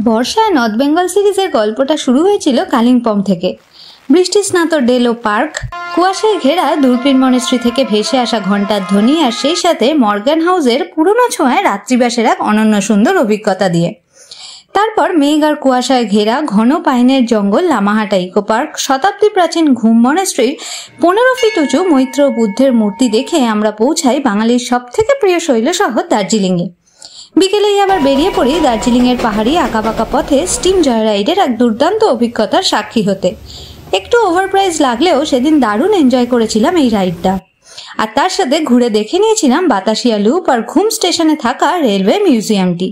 বর্ষায় নর্থ বেঙ্গল সিরিজের গল্পটা শুরু হয়েছিল কালিম্পং থেকে। বৃষ্টি স্নাত ডেলো পার্ক, কুয়াশায় ঘেরা দূরবীন মনেস্ট্রি থেকে ভেসে আসা ঘণ্টার ধ্বনি, আর সেই সাথে মর্গ্যান হাউসের পুরনো ছোঁয়ায় রাত্রিবাসের এক অনন্য সুন্দর অভিজ্ঞতা দিয়ে। তারপর মেঘ আর কুয়াশায় ঘেরা ঘন পাইনের জঙ্গল, লামাহাটা ইকো পার্ক, শতাব্দী প্রাচীন ঘুম মনেস্ট্রির 15 ফিট উঁচু মৈত্র বুদ্ধের মূর্তি দেখে আমরা পৌঁছাই বাঙালির সব থেকে প্রিয় শৈল শহর দার্জিলিংয়ে। বিকেলেই আবার বেরিয়ে পড়ি দার্জিলিংয়ের পাহাড়ি আঁকাবাঁকা পথে স্টিম জয়রাইডের এক দুর্দান্ত অভিজ্ঞতার সাক্ষী হতে। একটু ওভারপ্রাইজ লাগলেও সেদিন দারুণ এনজয় করেছিলাম এই রাইডটা। আর তার সাথে ঘুরে দেখে নিয়েছিলাম বাতাসিয়া লুপ আর ঘুম স্টেশনে থাকা রেলওয়ে মিউজিয়ামটি।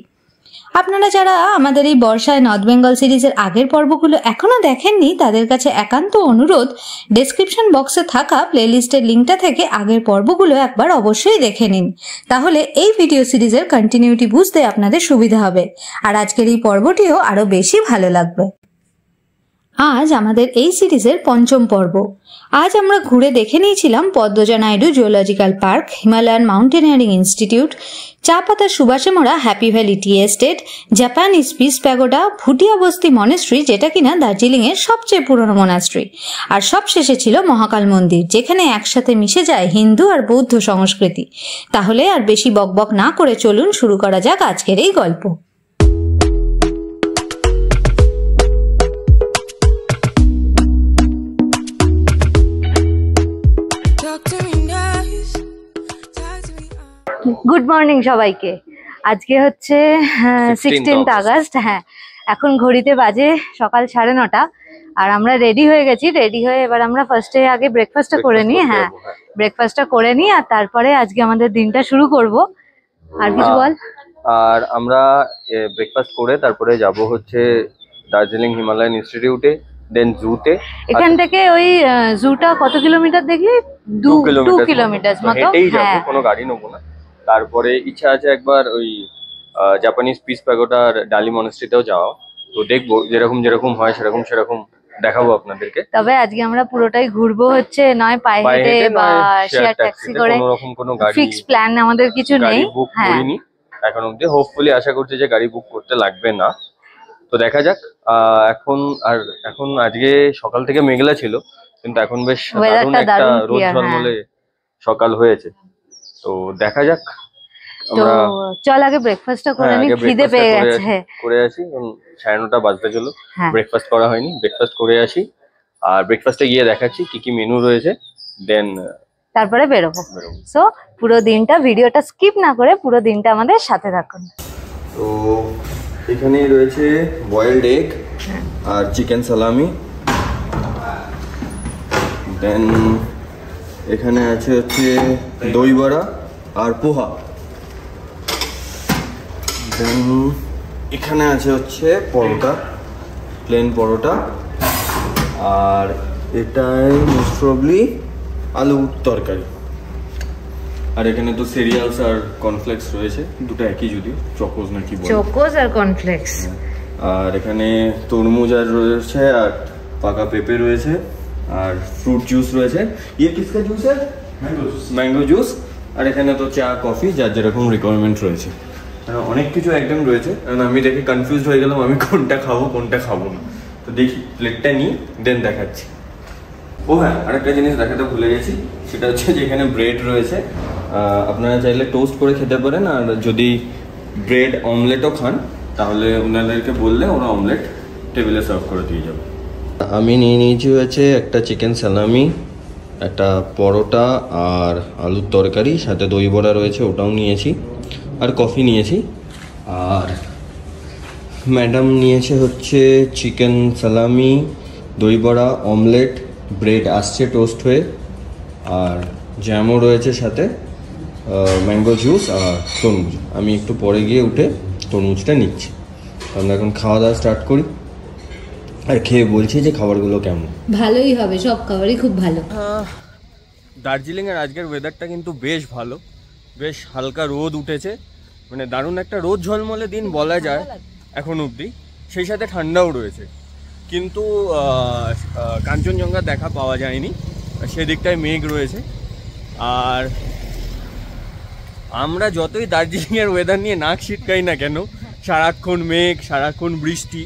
আপনারা যারা আমাদের এই বর্ষায় নর্থ বেঙ্গল সিরিজের আগের পর্বগুলো এখনো দেখেননি, তাদের কাছে একান্ত অনুরোধ, ডেসক্রিপশন বক্সে থাকা প্লেলিস্টের লিঙ্কটা থেকে আগের পর্বগুলো একবার অবশ্যই দেখে নিন। তাহলে এই ভিডিও সিরিজের কন্টিনিউটি বুঝতে আপনাদের সুবিধা হবে, আর আজকের এই পর্বটিও আরো বেশি ভালো লাগবে। আজ আমাদের এই সিরিজের পঞ্চম পর্ব। আজ আমরা ঘুরে দেখে নিয়েছিলাম Padmaja Naidu zoological park, Himalayan mountaineering institute, চা পাতার সুবাসে মোড়া happy valley tea estate, Japanese piece pagoda, Bhutia বস্তি মনেস্ট্রি, যেটা কিনা দার্জিলিংয়ের সবচেয়ে পুরনো মনাস্ট্রি, আর সবশেষে ছিল মহাকাল মন্দির, যেখানে একসাথে মিশে যায় হিন্দু আর বৌদ্ধ সংস্কৃতি। তাহলে আর বেশি বকবক না করে চলুন শুরু করা যাক আজকের এই গল্প। গুড মর্নিং সবাইকে। আজকে হচ্ছে 16 আগস্ট। হ্যাঁ, এখন ঘড়িতে বাজে সকাল 9:30 আর আমরা রেডি হয়ে গেছি। রেডি হয়ে এবার আমরা ফার্স্টে আগে ব্রেকফাস্টটা করে নিই। হ্যাঁ, ব্রেকফাস্টটা করে নিই আর তারপরে আজকে আমাদের দিনটা শুরু করব। আর কিছু বল। আর আমরা ব্রেকফাস্ট করে তারপরে যাব হচ্ছে দার্জিলিং হিমালয়ান ইনস্টিটিউটে, দেন জুতে। এখান থেকে ওই জুটা কত কিলোমিটার দেখলি? 2 কিলোমিটার মতো। হ্যাঁ, কোনো গাড়ি নেবো না। তারপরে ইচ্ছা আছে একবার ওই জাপানিজ পিস প্যাগোডা আর ডালি মনেস্ট্রিতেও যাওয়া। তো দেখবো যেরকম হয় সেরকম দেখাবো আপনাদেরকে। তবে আজকে আমরা পুরোটাই ঘুরবো হচ্ছে নয় পায়ে হেঁটে বা শেয়ার ট্যাক্সি করে। কোনো ফিক্স প্ল্যান আমাদের কিছু নেই। বুক করিনি এখন অবধি। হোপফুলি আশা করছি যে গাড়ি বুক করতে লাগবে না। তো দেখা যাক। এখন আজকে সকাল থেকে মেঘলা ছিল, কিন্তু এখন বেশ দারুণ একটা রোদ ঝলমলে সকাল হয়েছে। তো দেখা যাক। তো চল আগে ব্রেকফাস্টটা করে নি, খিদে পেয়ে গেছে। করে আসি, 9:30 বাজতে চলো। ব্রেকফাস্ট করা হয়নি, ব্রেকফাস্ট করে আসি। আর ব্রেকফাস্টে গিয়ে দেখাচ্ছি কি কি মেনু রয়েছে, দেন তারপরে বেরোবো। সো পুরো দিনটা, ভিডিওটা স্কিপ না করে পুরো দিনটা আমাদের সাথে থাকুন। তো এখানেই রয়েছে বয়েলড এগ আর চিকেন সালামি, দেন এখানে আছে হচ্ছে দই বড়া আর পোহা, দেন এখানে আছে হচ্ছে পরোটা, প্লেন পরোটা, আর এটাই মোস্ট প্রবলি আলুর তরকারি। আর এখানে তো সিরিয়ালস আর কর্নফ্লেক্স রয়েছে, দুটো একই যদিও, চকোজ নাকি বলে, চকোজ আর কর্নফ্লেক্স। আর এখানে তরমুজ আর রয়েছে, আর পাকা পেঁপে রয়েছে, আর ফ্রুট জুস রয়েছে। ইয়ে কিসকা জুস है? Mango juice. আর এখানে তো চা কফি যার যেরকম রিকোয়ারমেন্ট রয়েছে। অনেক কিছু আইটেম রয়েছে, কারণ আমি দেখে কনফিউজ হয়ে গেলাম আমি কোনটা খাবো কোনটা খাবো না। তো দেখি প্লেটটা নিই, দেন দেখাচ্ছি। ও হ্যাঁ, আরেকটা জিনিস দেখাতে ভুলে গেছি, সেটা হচ্ছে যে এখানে ব্রেড রয়েছে। আপনারা চাইলে টোস্ট করে খেতে পারেন, আর যদি ব্রেড অমলেটও খান তাহলে ওনাদেরকে বললে ওরা অমলেট টেবিলে সার্ভ করে দিয়ে যাবে। আমি নিয়ে নিয়েছি হচ্ছে একটা চিকেন সালামি, একটা পরোটা আর আলুর তরকারি, সাথে দই বড়া রয়েছে ওটাও নিয়েছি, আর কফি নিয়েছি। আর ম্যাডাম নিয়েছে হচ্ছে চিকেন সালামি, দই বড়া, অমলেট, ব্রেড আসছে টোস্ট হয়ে, আর জ্যামও রয়েছে সাথে, ম্যাঙ্গো জুস আর তরমুজ। আমি একটু পরে গিয়ে উঠে তরমুজটা নিচ্ছি। আমরা এখন খাওয়া দাওয়া স্টার্ট করি, আর খেয়ে বলছি যে খাবারগুলো কেমন। ভালোই হবে, সব খাবারই খুব ভালো। দার্জিলিংয়ের আজকের ওয়েদারটা কিন্তু বেশ ভালো, বেশ হালকা রোদ উঠেছে, মানে দারুণ একটা রোদ ঝলমলে দিন বলা যায় এখন অবধি। সেই সাথে ঠান্ডাও রয়েছে, কিন্তু কাঞ্চনজঙ্ঘা দেখা পাওয়া যায়নি, সেদিকটায় মেঘ রয়েছে। আর আমরা যতই দার্জিলিংয়ের ওয়েদার নিয়ে নাক ছিটকাই না কেন, সারাক্ষণ মেঘ, সারাক্ষণ বৃষ্টি।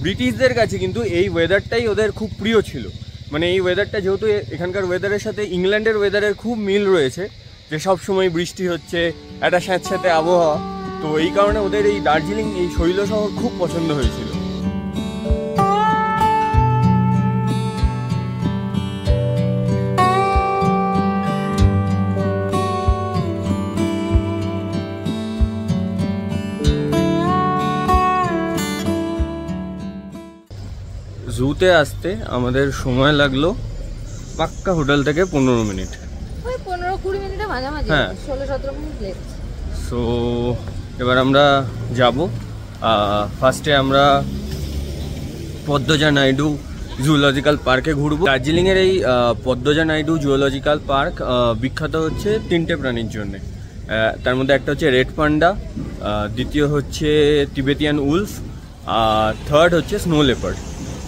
ব্রিটিশদের কাছে কিন্তু এই ওয়েদারটাই ওদের খুব প্রিয় ছিল। মানে এই ওয়েদারটা যেহেতু এখানকার ওয়েদারের সাথে ইংল্যান্ডের ওয়েদারের খুব মিল রয়েছে, যে সব সময় বৃষ্টি হচ্ছে, একটা স্যাঁতস্যাঁতে আবহাওয়া, তো এই কারণে ওদের এই দার্জিলিং, এই শৈল শহর খুব পছন্দ হয়েছিল। জুতে আসতে আমাদের সময় লাগলো পাক্কা হোটেল থেকে 15 মিনিট, ওই 15-20 মিনিটের মাঝামাঝি, 16-17 মিনিট লেট। সো এবার আমরা যাব। ফার্স্টে আমরা পদ্মজা নাইডু জুলজিক্যাল পার্কে ঘুরবো। দার্জিলিংয়ের এই পদ্মজা নাইডু জুলজিক্যাল পার্ক বিখ্যাত হচ্ছে 3টে প্রাণীর জন্যে। তার মধ্যে একটা হচ্ছে রেড পান্ডা, দ্বিতীয় হচ্ছে তিবেতিয়ান উলফ, আর থার্ড হচ্ছে স্নো লেপার্ড।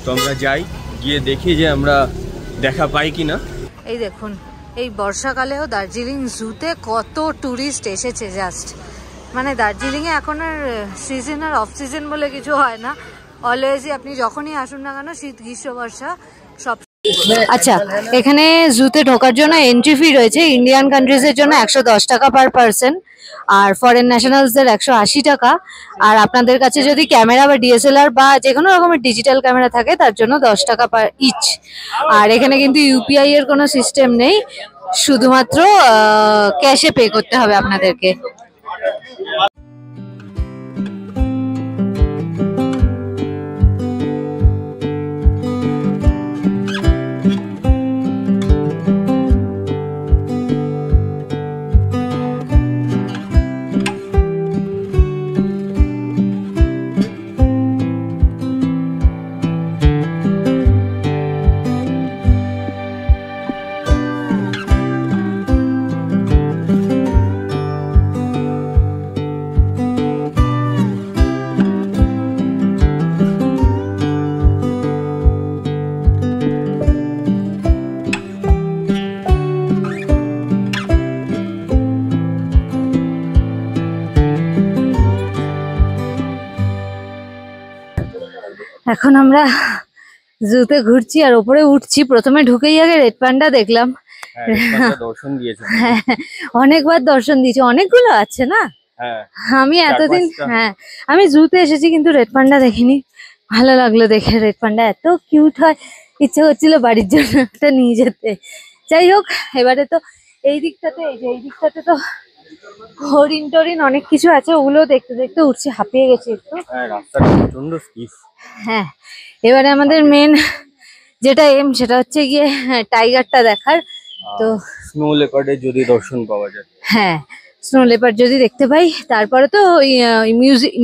তো আমরা যাই, গিয়ে দেখি যে আমরা দেখা পাই কি না। এই দেখুন, এই বর্ষাকালেও দার্জিলিং জুতে কত ট্যুরিস্ট এসেছে। জাস্ট মানে দার্জিলিংয়ে এখন আর সিজন আর অফ সিজন বলে কিছু হয় না, অলওয়েজই আপনি যখনই আসুন না কেন, শীত গ্রীষ্ম বর্ষা সব। আচ্ছা, এখানে জুতে ঢোকার জন্য এন্ট্রি ফি রয়েছে। ইন্ডিয়ান কান্ট্রিজের জন্য 110 টাকা পার পারসন, আর ফরেন ন্যাশনালসদের 180 টাকা। আর আপনাদের কাছে যদি ক্যামেরা বা ডিএসএলআর বা যে কোনো রকমের ডিজিটাল ক্যামেরা থাকে তার জন্য 10 টাকা পার ইচ। আর এখানে কিন্তু ইউপিআই এর কোনো সিস্টেম নেই, শুধুমাত্র ক্যাশে পে করতে হবে আপনাদেরকে। এখন আমরা জুতে ঘুরছি আর ওপরে উঠছি। প্রথমে ঢুকেই আগে রেড পান্ডা দেখলাম। দর্শন দিয়েছে, অনেকবার দর্শন দিয়েছি, অনেকগুলো আছে না। আমি এতদিন আমি জুতে এসেছি কিন্তু রেড পান্ডা দেখিনি। ভালো লাগলো দেখে, রেড পান্ডা এত কিউট হয়, ইচ্ছে হচ্ছিল বাড়ির জন্য একটা নিয়ে যেতে। যাই হোক, এবারে তো এই দিকটাতে তো হরিণ টরিন অনেক কিছু আছে, ওগুলো দেখতে দেখতে উঠছি, হাঁপিয়ে গেছি একটু। হ্যাঁ, এবারে আমাদের মেন যেটা এম সেটা হচ্ছে গিয়ে টাইগারটা দেখার। তো স্নো লেপার্ডের যদি দর্শন পাওয়া যায়, হ্যাঁ স্নো লেপার্ড যদি দেখতে পাই, তারপরে তো ওই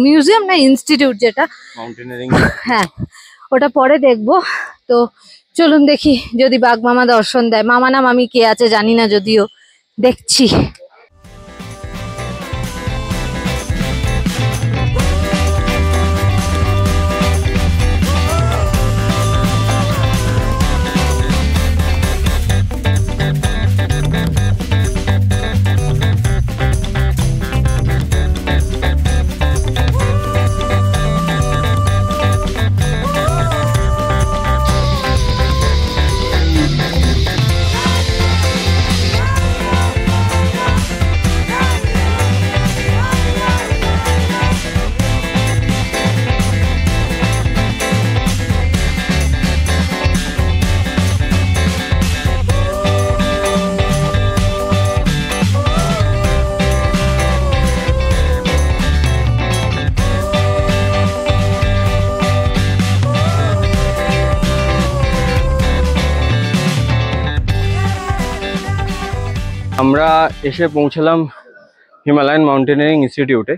মিউজিয়াম না ইনস্টিটিউট যেটা মাউন্টেনিয়ারিং, হ্যাঁ ওটা পরে দেখবো। তো চলুন দেখি যদি বাঘ মামা দর্শন দেয়। মামা না মামি কে আছে জানি না, যদিও দেখছি। আমরা এসে পৌঁছলাম হিমালয়ান মাউন্টেনিয়ারিং ইনস্টিটিউটে।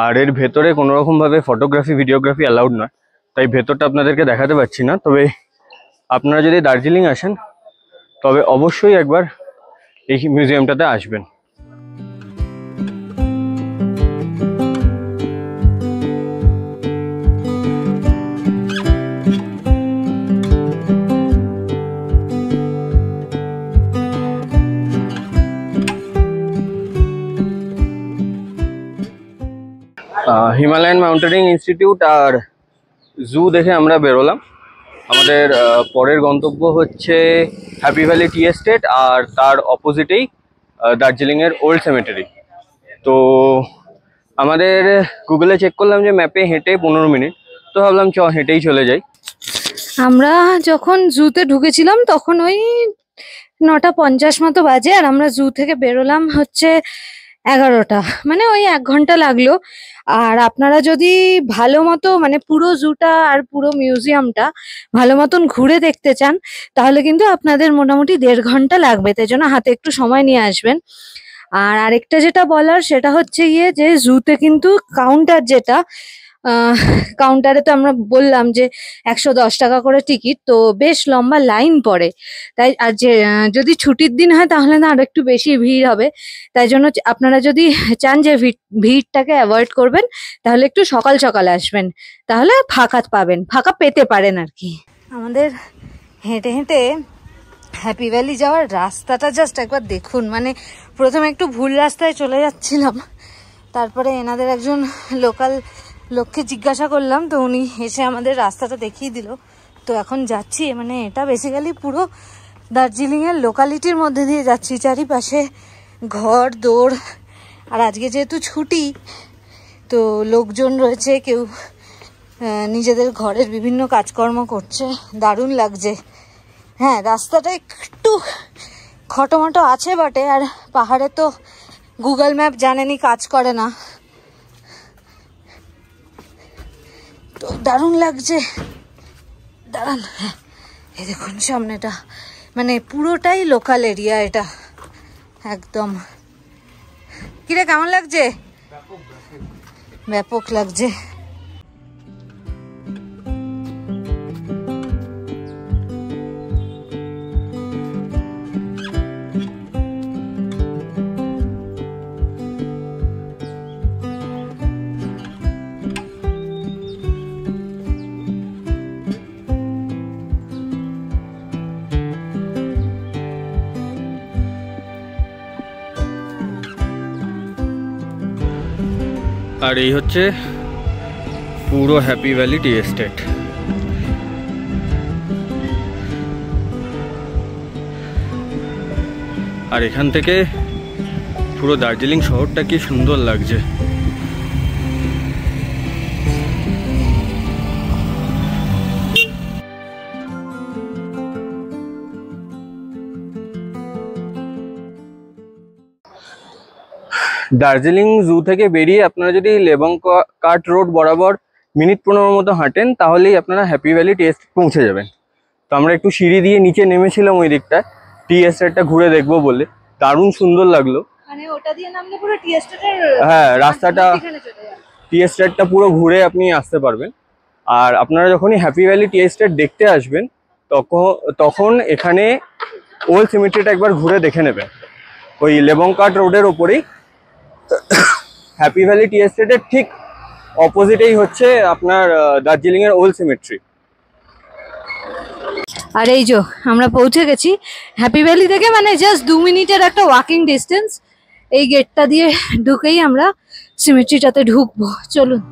আর এর ভেতরে কোনো রকমভাবে ফটোগ্রাফি ভিডিওগ্রাফি অ্যালাউড নয়, তাই ভেতরটা আপনাদেরকে দেখাতে পারছি না। তবে আপনারা যদি দার্জিলিং আসেন তবে অবশ্যই একবার এই মিউজিয়ামটাতে আসবেন। হিমালয়ান মাউন্টেনিং ইনস্টিটিউট আর জু দেখে আমরা বেরোলাম। আমাদের পরের গন্তব্য হচ্ছে হ্যাপি ভ্যালি টি এস্টেট আর তার অপোজিটেই দার্জিলিংয়ের ওল্ড সেমেটারি। তো আমাদের গুগলে চেক করলাম যে ম্যাপে হেঁটে 15 মিনিট, তো ভাবলাম হেঁটেই চলে যাই। আমরা যখন জুতে ঢুকেছিলাম তখন ওই 9:50 মতো বাজে, আর আমরা জু থেকে বেরোলাম হচ্ছে 11টা, মানে ওই 1 ঘন্টা লাগলো। আর আপনারা যদি ভালো মতো মানে পুরো জুটা আর পুরো মিউজিয়ামটা ভালো মতন ঘুরে দেখতে চান তাহলে কিন্তু আপনাদের মোটামুটি 1.5 ঘন্টা লাগবে, তাই জন্য হাতে একটু সময় নিয়ে আসবেন। আর আরেকটা যেটা বলার সেটা হচ্ছে যে জুতে কিন্তু কাউন্টার যেটা, কাউন্টারে তো আমরা বললাম যে 110 টাকা করে টিকিট, তো বেশ লম্বা লাইন পড়ে। তাই আর যে যদি ছুটির দিন হয় তাহলে না আরো একটু বেশি ভিড় হবে। তাই জন্য আপনারা যদি চান যে ভিড়টাকে অ্যাভয়েড করবেন তাহলে একটু সকাল সকাল আসবেন, তাহলে ফাঁকা পেতে পারেন আর কি। আমাদের হেঁটে হেঁটে হ্যাপি ভ্যালি যাওয়ার রাস্তাটা জাস্ট একবার দেখুন, মানে প্রথমে একটু ভুল রাস্তায় চলে যাচ্ছিলাম, তারপরে এনাদের একজন লোকাল লোককে জিজ্ঞাসা করলাম, তো উনি এসে আমাদের রাস্তাটা দেখিয়ে দিল। তো এখন যাচ্ছি, মানে এটা বেসিক্যালি পুরো দার্জিলিংয়ের লোকালিটির মধ্যে দিয়ে যাচ্ছি, চারিপাশে ঘর দৌড়। আর আজকে যেহেতু ছুটি তো লোকজন রয়েছে, কেউ নিজেদের ঘরের বিভিন্ন কাজকর্ম করছে, দারুণ লাগছে। হ্যাঁ, রাস্তাটা একটু খটোমটো আছে বটে, আর পাহাড়ে তো গুগল ম্যাপ জানেনই কাজ করে না, তো দারুণ লাগছে। দাঁড়ান, হ্যাঁ এই দেখুন সামনেটা, মানে পুরোটাই লোকাল এরিয়া এটা একদম। কিরে কেমন লাগছে? ব্যাপক লাগছে। আর এই হচ্ছে পুরো হ্যাপি ভ্যালি টি এস্টেট। আর এখান থেকে পুরো দার্জিলিং শহরটা কি সুন্দর লাগছে। দার্জিলিং জু থেকে বেরিয়ে আপনারা যদি লেবংকাট রোড বরাবর মিনিট 15 মতো হাঁটেন তাহলেই আপনারা হ্যাপি ভ্যালি টি এস্টেট পৌঁছে যাবেন। তো আমরা একটু সিঁড়ি দিয়ে নিচে নেমেছিলাম ওই দিকটায় টি এস্টেটটা ঘুরে দেখবো বলে, দারুণ সুন্দর লাগলো। মানে ওটা দিয়ে নামলে পুরো টি এস্টেটের, হ্যাঁ রাস্তাটা টি এস্টেটটা পুরো ঘুরে আপনি আসতে পারবেন। আর আপনারা যখনই হ্যাপি ভ্যালি টি এস্টেট দেখতে আসবেন তখন এখানে ওল্ড সিমেট্রিটা একবার ঘুরে দেখে নেবেন। ওই লেবংকাট রোডের ওপরেই হ্যাপি ভ্যালি টি এস্টেটের ঠিক অপোজিটেই হচ্ছে আপনার দার্জিলিংয়ের ওল্ড সিমেট্রি। আর এই যে আমরা পৌঁছে গেছি হ্যাপি ভ্যালি থেকে, মানে জাস্ট 2 মিনিটের একটা ওয়াকিং ডিস্টেন্স। এই গেটটা দিয়ে ঢুকেই আমরা সিমেট্রিটাতে ঢুকবো, চলুন।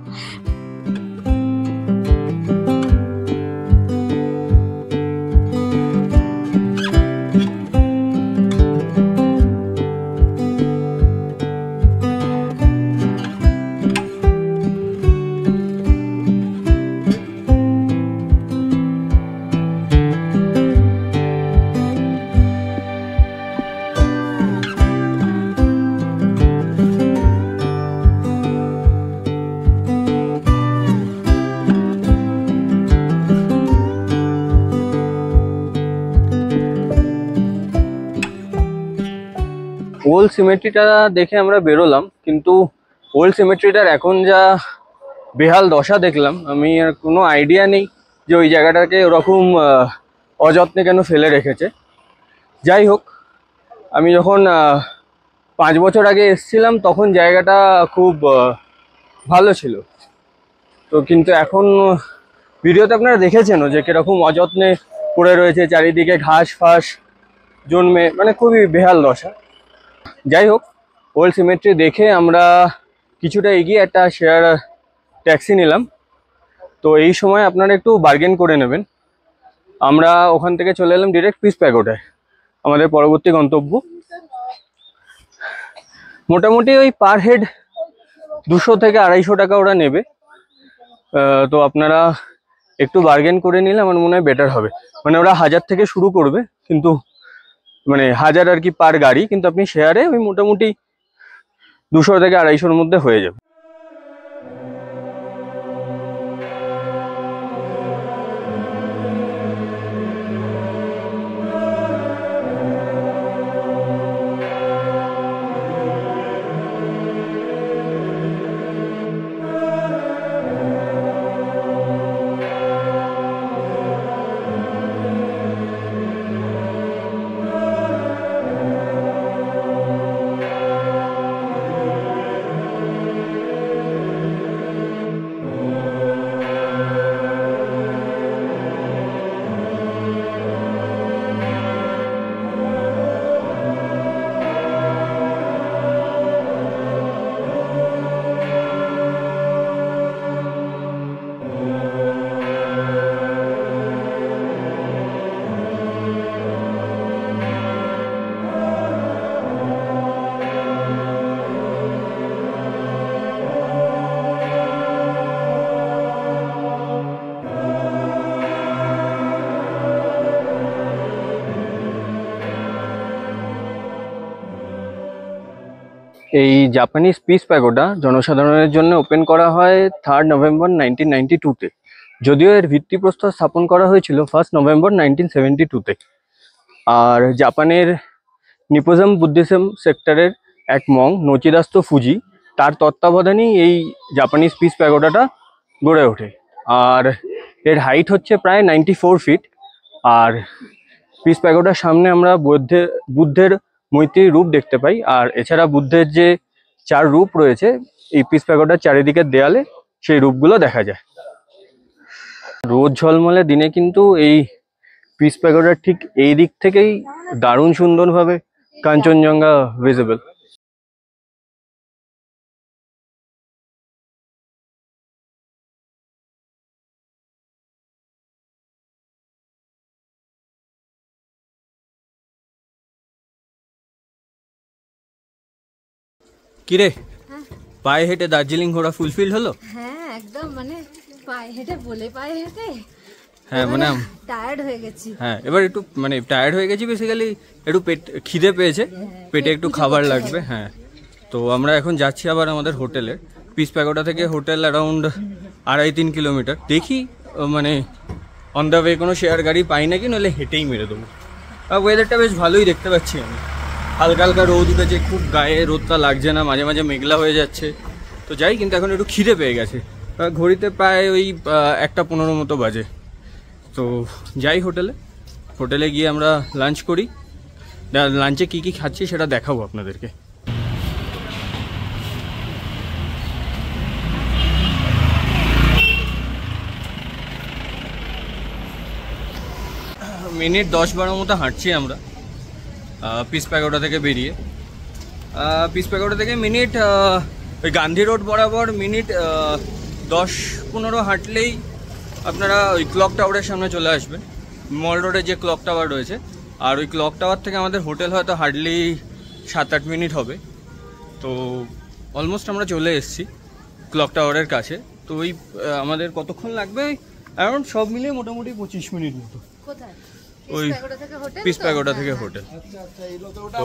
ওল্ড সিমেট্রিটা দেখে আমরা বেরোলাম, কিন্তু ওল্ড সিমেট্রিটার এখন যা বেহাল দশা দেখলাম, আমি আর কোনো আইডিয়া নেই যে ওই জায়গাটাকে ওরকম অযত্নে কেন ফেলে রেখেছে। যাই হোক, আমি যখন 5 বছর আগে এসেছিলাম তখন জায়গাটা খুব ভালো ছিল, তো কিন্তু এখন ভিডিওতে আপনারা দেখেছেন যে কিরকম অযত্নে পড়ে রয়েছে, চারিদিকে ঘাস ফাস জন্মে, মানে খুবই বেহাল দশা। যাই হোক, ওল্ড সিমেট্রি দেখে আমরা কিছুটা এগিয়ে একটা শেয়ার ট্যাক্সি নিলাম। তো এই সময় আপনারা একটু বার্গেন করে নেবেন। আমরা ওখান থেকে চলে এলাম ডিরেক্ট পিস প্যাগোডায়, আমাদের পরবর্তী গন্তব্য। মোটামুটি ওই পার হেড 200 থেকে 250 টাকা ওরা নেবে। তো আপনারা একটু বার্গেন করে নিলে আমার মনে হয় বেটার হবে। মানে ওরা 1000 থেকে শুরু করবে, কিন্তু মানে 1000 আর কি পার গাড়ি, কিন্তু আপনি শেয়ারে ওই মোটামুটি 200 থেকে 250-র মধ্যে হয়ে যাবে। এই জাপানিজ পিস প্যাগোডা জনসাধারণের জন্য ওপেন করা হয় 3 নভেম্বর 1992-তে, যদিও এর ভিত্তিপ্রস্তর স্থাপন করা হয়েছিল 1 নভেম্বর 1972-তে। আর জাপানের নিপোজম বুদ্ধিজম সেক্টরের এক মং নচিদাস্তো ফুজি, তার তত্ত্বাবধানেই এই জাপানিজ পিস প্যাগোডাটা গড়ে ওঠে। আর এর হাইট হচ্ছে প্রায় 94 ফিট। আর পিস প্যাগোডার সামনে আমরা বুদ্ধের মৈত্রী রূপ দেখতে পাই। আর এছাড়া বুদ্ধের যে 4 রূপ রয়েছে এই পিস প্যাগোডার চারিদিকের দেয়ালে, সেই রূপগুলো দেখা যায়। রোদ ঝলমলে দিনে কিন্তু এই পিস প্যাগোডার ঠিক এই দিক থেকেই দারুণ সুন্দরভাবে কাঞ্চনজঙ্ঘা ভিজিবল। কিরে, পায়ে হেঁটে দার্জিলিং ঘোরা ফুলফিল হলো? হ্যাঁ একদম, মানে পায়ে হেঁটে পায়ে হেঁটে হ্যাঁ মানে টায়ার্ড হয়ে গেছি। হ্যাঁ এবার একটু মানে টায়ার্ড হয়ে গেছি, বেসিক্যালি একটু খিদে পেয়েছে, পেটে একটু খাবার লাগবে। হ্যাঁ, তো আমরা এখন যাচ্ছি আবার আমাদের হোটেলে। পিস প্যাগোডা থেকে হোটেল অ্যারাউন্ড 2.5-3 কিলোমিটার। দেখি মানে অন দ্য ওয়ে কোনো শেয়ার গাড়ি পাই নাকি, নইলে হেঁটেই মেরে দেবো। আর ওয়েদারটা বেশ ভালোই দেখতে পাচ্ছি আমি, হালকা হালকা রোদ উঠেছে, খুব গায়ে রোদটা লাগছে না, মাঝে মাঝে মেঘলা হয়ে যাচ্ছে। তো যাই, কিন্তু এখন একটু খিদে পেয়ে গেছে। ঘড়িতে প্রায় ওই 1:15 মতো বাজে। তো যাই হোটেলে গিয়ে আমরা লাঞ্চ করি। লাঞ্চে কি কি খাচ্ছি সেটা দেখাবো আপনাদেরকে। মিনিট 10-12 মতো হাঁটছি আমরা পিস প্যাগোডা থেকে বেরিয়ে। পিস প্যাগোডা থেকে মিনিট ওই গান্ধী রোড বরাবর মিনিট 10-15 হাঁটলেই আপনারা ওই ক্লক টাওয়ারের সামনে চলে আসবেন। মল রোডে যে ক্লক টাওয়ার রয়েছে, আর ওই ক্লক টাওয়ার থেকে আমাদের হোটেল হয়তো হার্ডলি 7-8 মিনিট হবে। তো অলমোস্ট আমরা চলে এসেছি ক্লক টাওয়ারের কাছে। তো ওই আমাদের কতক্ষণ লাগবে, অ্যারাউন্ড সব মিলিয়ে মোটামুটি 25 মিনিট মতো। ওই পিস প্যাগোডা থেকে হোটেল। তো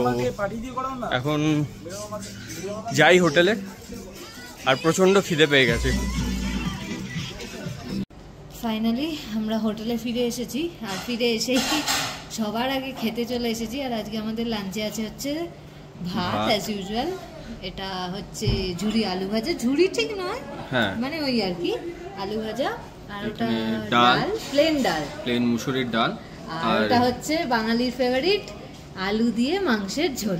এখন যাই হোটেলে, আর প্রচণ্ড খিদে পেয়ে গেছে। ফাইনালি আমরা হোটেলে ফিরে এসেছি, আর ফিরে এসেই সবার আগে খেতে চলে এসেছি। আর আজকে আমাদের লাঞ্চে আছে হচ্ছে ভাত অ্যাজ ইউজুয়াল। এটা হচ্ছে ঝুরি আলু ভাজা, ঝুরি ঠিক নয়, মানে ওই আর কি আলু ভাজা। আর ওটা ডাল, প্লেন মুসুরির ডাল। আর ওটা হচ্ছে বাঙালির ফেভারিট আলু দিয়ে মাংসের ঝোল।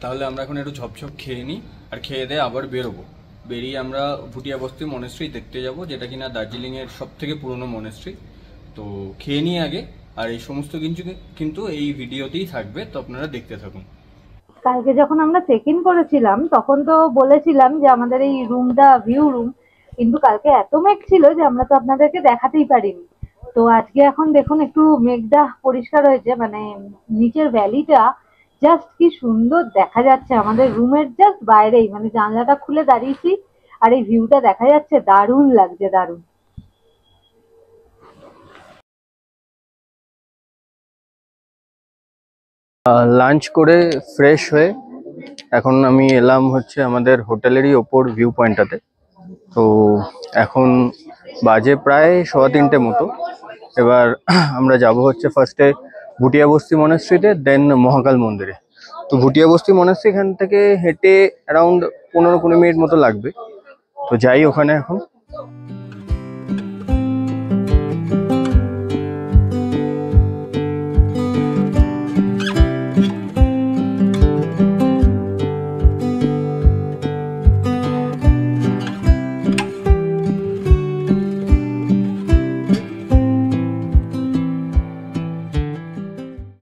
তাহলে আমরা এখন একটু ঝপঝপ খেয়ে নিই, আর খেয়ে দিয়ে আবার বেরোবো। বেরিয়ে আমরা ভুটিয়া বস্তি মনেস্ট্রি দেখতে যাব, যেটা কিনা দার্জিলিংয়ের সবথেকে পুরনো মনেস্ট্রি। তো খেয়ে নিই আগে, আর এই সমস্ত কিছু কিন্তু এই ভিডিওতেই থাকবে, তো আপনারা দেখতে থাকুন। কালকে যখন আমরা চেক ইন করেছিলাম তখন তো বলেছিলাম যে আমাদের এই রুমটা ভিউ রুম, কিন্তু কালকে এত মেঘ ছিল যে আমরা তো আপনাদেরকে দেখাতেই পারিনি। তো আজকে এখন দেখুন একটু মেঘটা পরিষ্কার হয়েছে, মানে নিচের ভ্যালিটা জাস্ট কি সুন্দর দেখা যাচ্ছে আমাদের রুমের জাস্ট বাইরেই, মানে জানলাটা খুলে দাঁড়িয়েছি আর এই ভিউটা দেখা যাচ্ছে, দারুণ লাগছে, দারুণ। লাঞ্চ করে ফ্রেশ হয়ে এখন আমি এলাম হচ্ছে আমাদের হোটেলেরই ওপর ভিউ পয়েন্টটাতে। তো এখন বাজে প্রায় 3:15 মতো। এবার আমরা যাব হচ্ছে ফার্স্টে ভুটিয়া বস্তি মনাস্ট্রিতে, দেন মহাকাল মন্দিরে। তো ভুটিয়া বস্তি মনাস্ট্রি এখান থেকে হেঁটে অ্যারাউন্ড 15-20 মিনিট মতো লাগবে। তো যাই ওখানে এখন।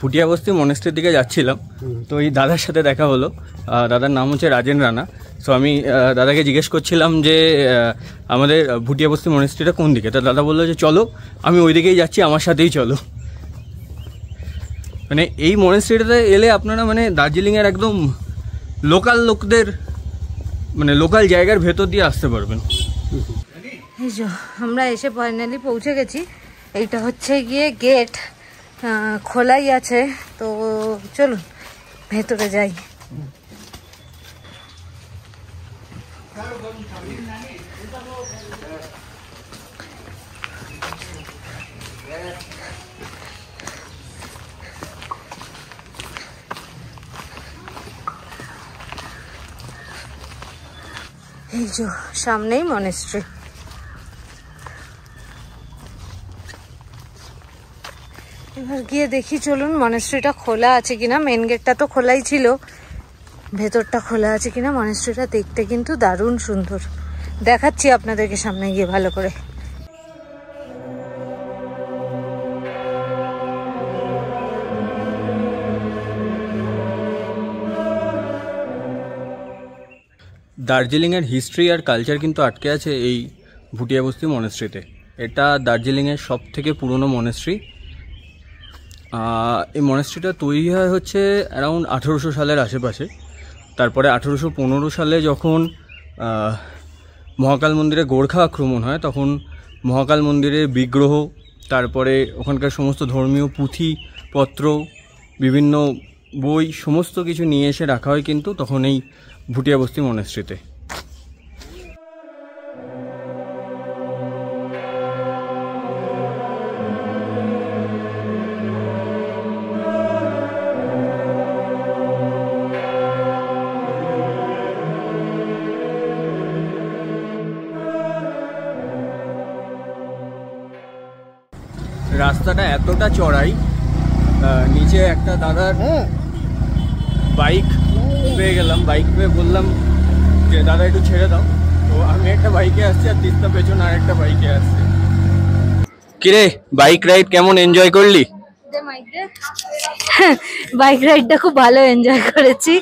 ভুটিয়া বস্তি মনেস্ট্রির দিকে যাচ্ছিলাম, তো এই দাদার সাথে দেখা হলো। দাদার নাম হচ্ছে রাজেন রানা। সো আমি দাদাকে জিজ্ঞেস করছিলাম যে আমাদের ভুটিয়া বস্তি মনেস্ট্রিটা কোন দিকে। তো দাদা বললো যে চলো, আমি ওই দিকেই যাচ্ছি, আমার সাথেই চলো। মানে এই মনেস্ট্রিটাতে এলে আপনারা মানে দার্জিলিংয়ের একদম লোকাল লোকদের, মানে লোকাল জায়গার ভেতর দিয়ে আসতে পারবেন। এই যে আমরা এসে ফাইনালি পৌঁছে গেছি। এইটা হচ্ছে গিয়ে গেট, খোলাই আছে। তো চলুন ভেতরে যাই। এই যে সামনেই মনেস্ট্রি। এবার গিয়ে দেখি চলুন মনেস্ট্রিটা খোলা আছে কিনা। মেন গেটটা তো খোলাই ছিল, ভেতরটা খোলা আছে কিনা। মনেস্ট্রিটা দেখতে কিন্তু দারুণ সুন্দর, দেখাচ্ছি আপনাদেরকে সামনে গিয়ে ভালো করে। দার্জিলিংয়ের হিস্ট্রি আর কালচার কিন্তু আটকে আছে এই ভুটিয়া বস্তি মনেস্ট্রিতে। এটা দার্জিলিংয়ের সব থেকে পুরনো মনেস্ট্রি। এই মনেস্ট্রিটা তৈরি হয় হচ্ছে অ্যারাউন্ড 1800 সালের আশেপাশে। তারপরে 1815 সালে যখন মহাকাল মন্দিরে গোর্খা আক্রমণ হয়, তখন মহাকাল মন্দিরের বিগ্রহ, তারপরে ওখানকার সমস্ত ধর্মীয় পুঁথিপত্র, বিভিন্ন বই, সমস্ত কিছু নিয়ে এসে রাখা হয় কিন্তু তখন এই ভুটিয়া বস্তি মনেস্ট্রিতে। রাস্তাটা এতটা চড়াই, নিচে একটা দাদার বাইক পেয়ে গেলাম। বাইক পেয়ে বললাম যে দাদা একটু ছেড়ে দাও। তো আমি একটা বাইকে আসছি আর তিস্তা পেছনে আর একটা বাইকে আসছি। কিরে, বাইক রাইড কেমন এনজয় করলি? বাইক রাইডটা খুব ভালো এনজয় করেছি।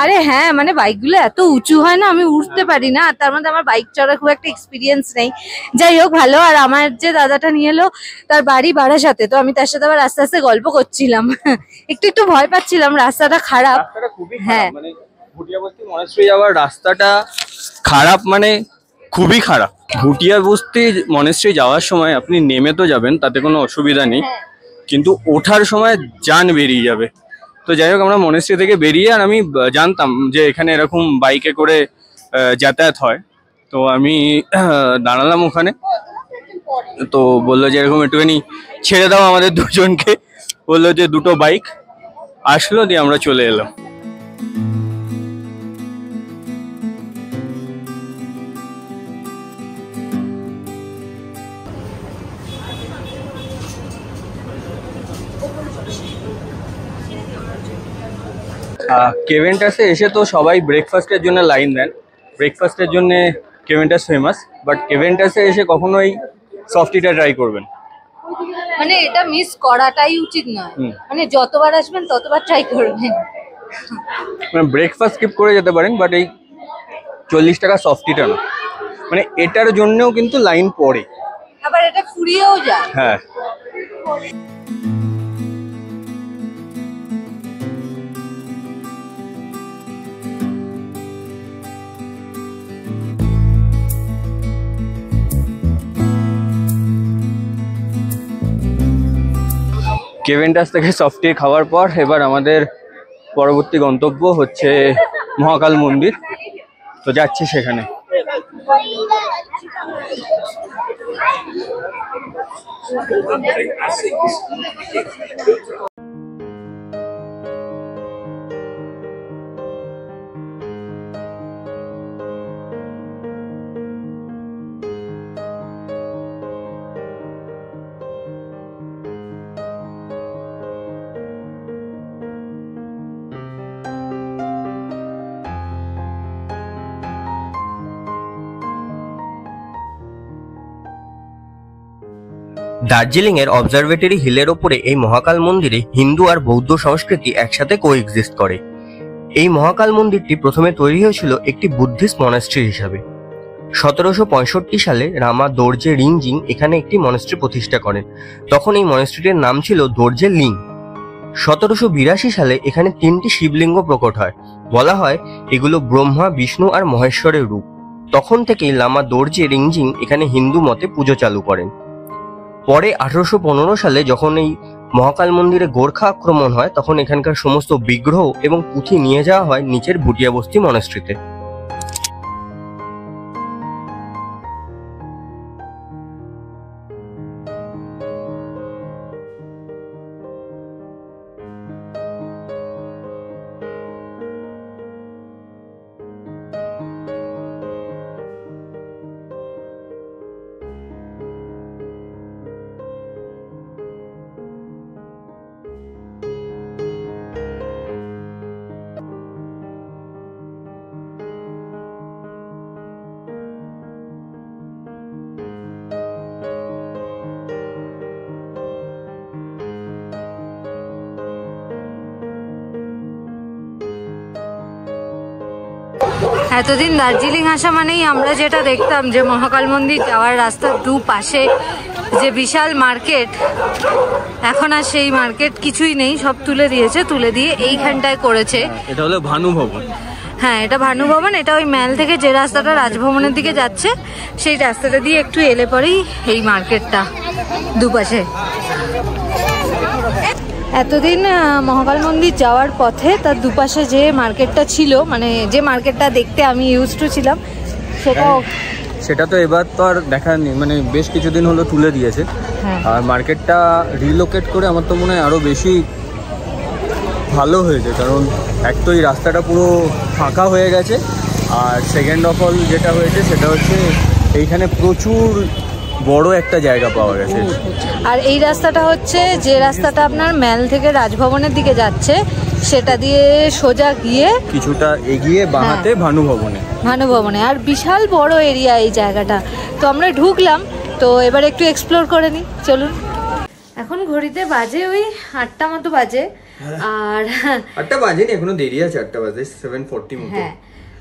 আরে হ্যাঁ, মানে বাইকগুলো এত উঁচু হয় না, আমি উঠতে পারি না। তার মধ্যে আমার বাইক চড়ার খুব একটা এক্সপিরিয়েন্স নেই। যাই হোক ভালো। আর আমার যে দাদাটা নিয়ে এলো তার বাড়ি বারাসাতে, তো আমি তার সাথে আবার আস্তে আস্তে গল্প করছিলাম। একটু একটু ভয় পাচ্ছিলাম, রাস্তাটা খারাপ। হ্যাঁ, মানে ভুটিয়া বস্তি মনেস্ট্রি যাওয়ার রাস্তাটা খারাপ, মানে খুবই খারাপ। ভুটিয়া বস্তি মনেস্ট্রি যাওয়ার সময় আপনি নেমে তো যাবেন, তাতে কোনো অসুবিধা নেই, কিন্তু ওঠার সময় জান বেরিয়ে যাবে। তো যাই হোক আমরা মনেস্ট্রি থেকে বেরিয়ে, আর আমি জানতাম যে এখানে এরকম বাইকে করে যাতায়াত হয়। তো আমি দাঁড়ালাম ওখানে। তো বললো যে এরকম একটুখানি ছেড়ে দাও আমাদের দুজনকে। বললো যে দুটো বাইক আসলো, দিয়ে আমরা চলে এলাম। কেভেন্টাসে এসে তো সবাই ব্রেকফাস্টের জন্য লাইন দেন। ব্রেকফাস্টের জন্য কেভেন্টাস ফেমাস, বাট কেভেন্টাসে এসে কখনোই সফট টিটা ট্রাই করবেন। মানে এটা মিস করাটাই উচিত নয়, মানে যতবার আসবেন ততবার ট্রাই করবেন। মানে ব্রেকফাস্ট স্কিপ করে যেতে পারেন, বাট এই 40 টাকা সফটিটা না, মানে এটার জন্যও কিন্তু লাইন পড়ে, আবার এটা ফুরিয়েও যায়। হ্যাঁ। কেভেন্টাস থেকে সফটি খাওয়ার পর এবার আমাদের পরবর্তী গন্তব্য হচ্ছে মহাকাল মন্দির, তো যাচ্ছি সেখানে। দার্জিলিং এর অবজারভেটরি হিলের ওপরে এই মহাকাল মন্দিরে হিন্দু আর বৌদ্ধ সংস্কৃতি একসাথে কোএক্সিস্ট করে। এই মহাকাল মন্দিরটি প্রথমে তৈরি হয়েছিল একটি বুদ্ধিস্ট মনাস্ট্রি হিসাবে। 1765 সালে রামা দোরজে রিংজিং এখানে একটি মনাস্ট্রি প্রতিষ্ঠা করেন। তখন এই মনাস্ট্রিটির নাম ছিল দোরজে লিং। 1782 সালে এখানে 3টি শিবলিঙ্গ প্রকট হয়। বলা হয় এগুলো ব্রহ্মা, বিষ্ণু আর মহেশ্বরের রূপ। তখন থেকেই লামা দোরজে রিংজিং এখানে হিন্দু মতে পুজো চালু করেন। পরে 1815 সালে যখন এই মহাকাল মন্দিরে গোর্খা আক্রমণ হয়, তখন এখানকার সমস্ত বিগ্রহ এবং পুঁথি নিয়ে যাওয়া হয় নিচের ভুটিয়াবস্তি মনাস্ট্রিতে। এতদিন দার্জিলিং আসা মানেই আমরা যেটা দেখতাম যে মহাকাল মন্দির যাওয়ার রাস্তার দুপাশে যে বিশাল মার্কেট, এখন আর সেই মার্কেট কিছুই নেই, সব তুলে দিয়েছে, তুলে দিয়ে এইখানটায় করেছে। এটা হলো ভানু ভবন। হ্যাঁ, এটা ভানু ভবন। এটা ওই ম্যাল থেকে যে রাস্তাটা রাজভবনের দিকে যাচ্ছে সেই রাস্তাটা দিয়ে একটু এলে পরেই এই মার্কেটটা দুপাশে। এতদিন মহাকাল মন্দির যাওয়ার পথে তার দুপাশে যে মার্কেটটা ছিল, মানে যে মার্কেটটা দেখতে আমি ইউজ টু ছিলাম, সেটা তো এবার তো আর দেখা নেই, মানে বেশ কিছুদিন হলো তুলে দিয়েছে। আর মার্কেটটা রিলোকেট করে আমার তো মনে হয় আরও বেশি ভালো হয়েছে, কারণ এক তো এই রাস্তাটা পুরো ফাঁকা হয়ে গেছে, আর সেকেন্ড অফ অল যেটা হয়েছে সেটা হচ্ছে এইখানে প্রচুর বড় একটা জায়গা পাওয়া গেছে। আর এই রাস্তাটা হচ্ছে যে রাস্তাটা আপনার ম্যাল থেকে রাজভবনের দিকে যাচ্ছে, সেটা দিয়ে সোজা গিয়ে কিছুটা এগিয়ে বাঁহাতে ভানু ভবনে। আর বিশাল বড় এরিয়া এই জায়গাটা। তো আমরা ঢুকলাম, তো এবার একটু এক্সপ্লোর করে নিই, চলুন। এখন ঘড়িতে বাজে ওই 8টা মতো বাজে। আর 8টা বাজেনি, এখনো দেরি আছে, 8টা বাজে 7:40 মতো। হ্যাঁ,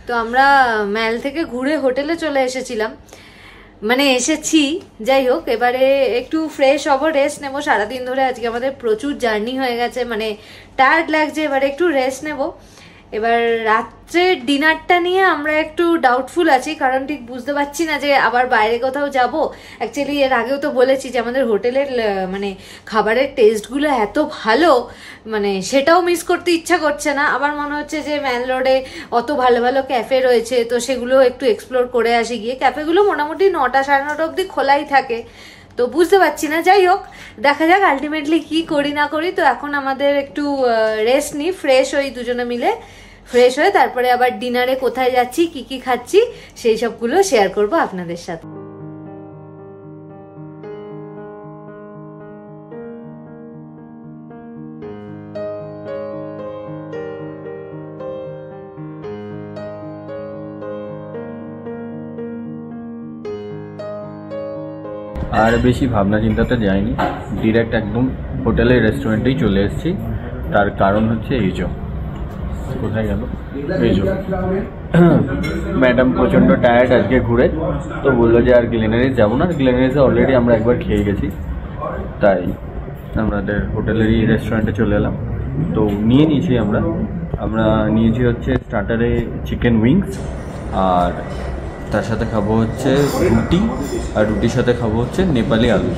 তো আমরা ম্যাল থেকে ঘুরে হোটেলে চলে এসেছিলাম, মানে এসেছি, যাই হোক। এবারে একটু ফ্রেশ হবো, রেস্ট নেবো। সারাদিন ধরে আজকে আমাদের প্রচুর জার্নি হয়ে গেছে, মানে টায়ার্ড লাগছে, এবারে একটু রেস্ট নেবো। এবার রাত্রের ডিনারটা নিয়ে আমরা একটু ডাউটফুল আছি, কারণ ঠিক বুঝতে পারছি না যে আবার বাইরে কোথাও যাব। অ্যাকচুয়ালি এর আগেও তো বলেছি যে আমাদের হোটেলের মানে খাবারের টেস্টগুলো এত ভালো, মানে সেটাও মিস করতে ইচ্ছা করছে না। আবার মনে হচ্ছে যে ম্যাল রোডে অত ভালো ভালো ক্যাফে রয়েছে, তো সেগুলো একটু এক্সপ্লোর করে আসি গিয়ে। ক্যাফেগুলো মোটামুটি 9টা সাড়ে 9টা অবধি খোলাই থাকে, তো বুঝতে পারছি না। যাই হোক, দেখা যাক আলটিমেটলি কি করি না করি। তো এখন আমাদের একটু রেস্ট নিই, ফ্রেশ হই, দুজনে মিলে ফ্রেশ হয়ে তারপরে আবার ডিনারে কোথায় যাচ্ছি, কি কি খাচ্ছি, সেই সবগুলো শেয়ার করব আপনাদের সাথে। আর বেশি ভাবনা চিন্তাতে যাইনি, ডিরেক্ট একদম হোটেলের রেস্টুরেন্টেই চলে এসেছি। তার কারণ হচ্ছে এই যে কোথায় গেল এই যে ম্যাডাম প্রচণ্ড টায়ার্ড আজকে ঘুরে, তো বললো যে আর গ্লেনারিস যাবো না। গ্লেনারিসে অলরেডি আমরা একবার খেয়ে গেছি, তাই আমাদের হোটেলেরই রেস্টুরেন্টে চলে এলাম। তো নিয়ে নিয়েছি আমরা নিয়েছি হচ্ছে স্টার্টারে চিকেন উইংস, আর তার সাথে খাবো হচ্ছে রুটি, আর রুটির সাথে খাবো হচ্ছে নেপালি আলু।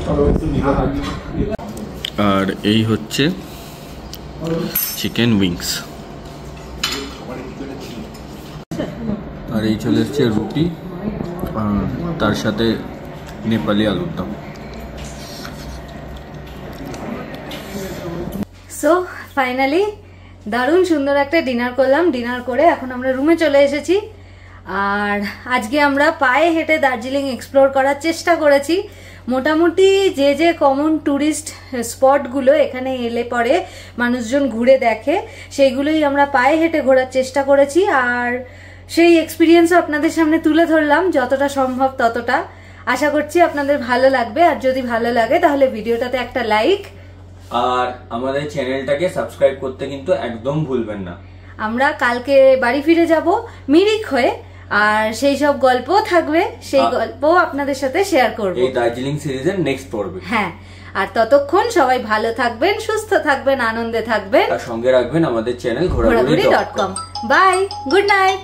আর এই হচ্ছে চিকেন উইংস, আর এই চলে এসছে রুটি, তার সাথে নেপালি আলুর দম। সো ফাইনালি দারুণ সুন্দর একটা ডিনার করলাম। ডিনার করে এখন আমরা রুমে চলে এসেছি। আর আজকে আমরা পায়ে হেঁটে দার্জিলিং এক্সপ্লোর করার চেষ্টা করেছি। মোটামুটি যে কমন ট্যুরিস্ট স্পটগুলো এখানে এলে পরে মানুষজন ঘুরে দেখে, সেইগুলোই আমরা পায়ে হেঁটে ঘোরার চেষ্টা করেছি। আর সেই এক্সপিরিয়েন্সও আপনাদের সামনে তুলে ধরলাম যতটা সম্ভব ততটা। আশা করছি আপনাদের ভালো লাগবে, আর যদি ভালো লাগে তাহলে ভিডিওটাতে একটা লাইক, আর আমাদের চ্যানেলটাকে সাবস্ক্রাইব করতে কিন্তু একদম ভুলবেন না। আমরা কালকে বাড়ি ফিরে যাব মিরিক হয়ে, আর সেই সব গল্প থাকবে, সেই গল্প আপনাদের সাথে শেয়ার করব এই দার্জিলিং সিরিজের নেক্সট পর্বে। হ্যাঁ, আর ততক্ষণ সবাই ভালো থাকবেন, সুস্থ থাকবেন, আনন্দে থাকবেন, আর সঙ্গে রাখবেন আমাদের চ্যানেল ঘোরাঘুরি.com। Bye, good night.